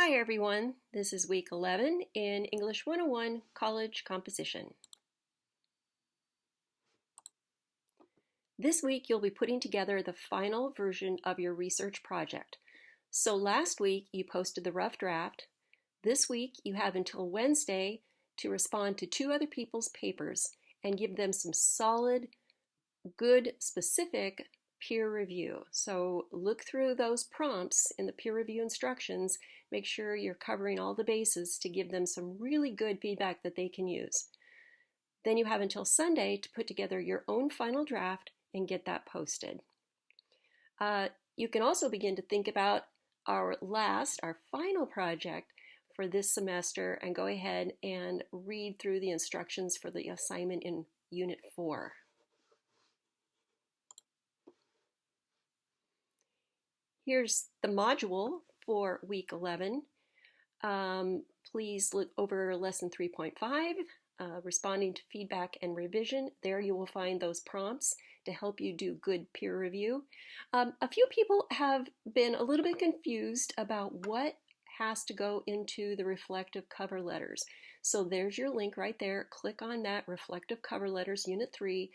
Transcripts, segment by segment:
Hi everyone, this is week 11 in English 101 College Composition. This week you'll be putting together the final version of your research project. So last week you posted the rough draft. This week you have until Wednesday to respond to 2 other people's papers and give them some solid, good, specific peer review. So look through those prompts in the peer review instructions. Make sure you're covering all the bases to give them some really good feedback that they can use. Then you have until Sunday to put together your own final draft and get that posted. You can also begin to think about our final project for this semester and go ahead and read through the instructions for the assignment in Unit 4. Here's the module for week 11. Please look over lesson 3.5, responding to feedback and revision. There you will find those prompts to help you do good peer review. A few people have been a little bit confused about what has to go into the reflective cover letters. So there's your link right there. Click on that, Reflective Cover Letters, Unit 3.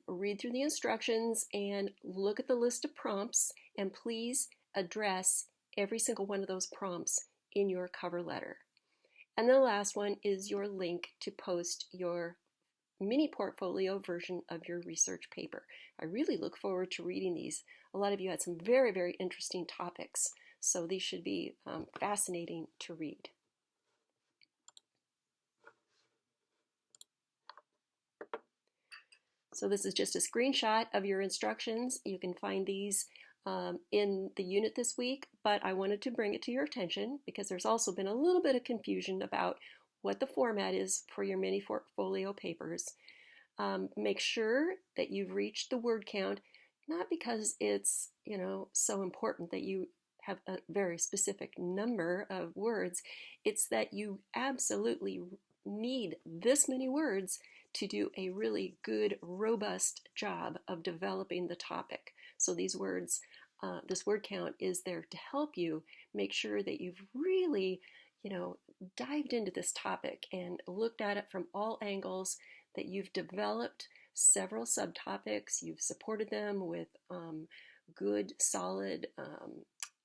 Read through the instructions and look at the list of prompts, and please address every single one of those prompts in your cover letter. And the last one is your link to post your mini portfolio version of your research paper. I really look forward to reading these. A lot of you had some very, very interesting topics, so these should be fascinating to read. So this is just a screenshot of your instructions. You can find these in the unit this week, but I wanted to bring it to your attention because there's also been a little bit of confusion about what the format is for your mini portfolio papers. Make sure that you've reached the word count, not because it's so important that you have a very specific number of words. It's that you absolutely need this many words to do a really good, robust job of developing the topic. So these words, this word count is there to help you make sure that you've really, dived into this topic and looked at it from all angles, that you've developed several subtopics, you've supported them with good, solid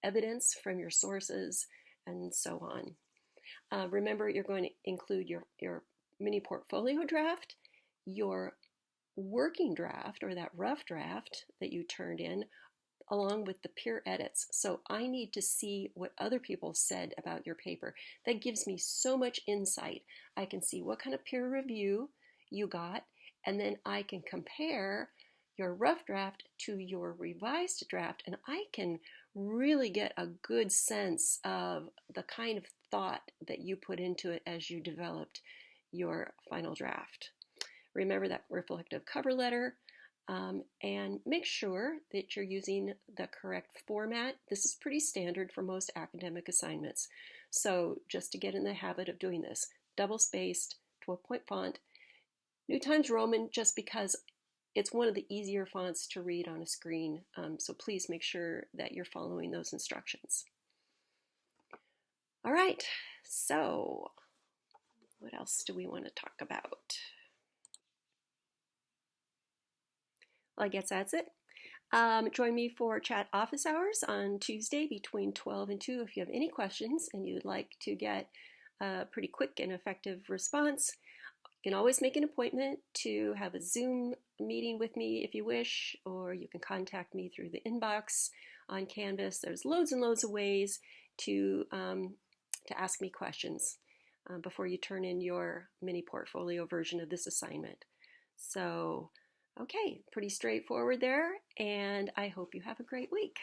evidence from your sources, and so on. Remember, you're going to include your mini portfolio draft, your working draft, or that rough draft that you turned in, along with the peer edits. So I need to see what other people said about your paper. That gives me so much insight. I can see what kind of peer review you got, and then I can compare your rough draft to your revised draft, and I can really get a good sense of the kind of thought that you put into it as you developed your final draft. Remember that reflective cover letter, and make sure that you're using the correct format. This is pretty standard for most academic assignments. So just to get in the habit of doing this, double-spaced, 12-point font, New Times Roman, just because it's one of the easier fonts to read on a screen. So please make sure that you're following those instructions. All right, so what else do we want to talk about? Well, I guess that's it. Join me for chat office hours on Tuesday between 12 and 2 if you have any questions and you'd like to get a pretty quick and effective response. You can always make an appointment to have a Zoom meeting with me if you wish, or you can contact me through the inbox on Canvas. There's loads and loads of ways to ask me questions before you turn in your mini portfolio version of this assignment. So, okay, pretty straightforward there, and I hope you have a great week.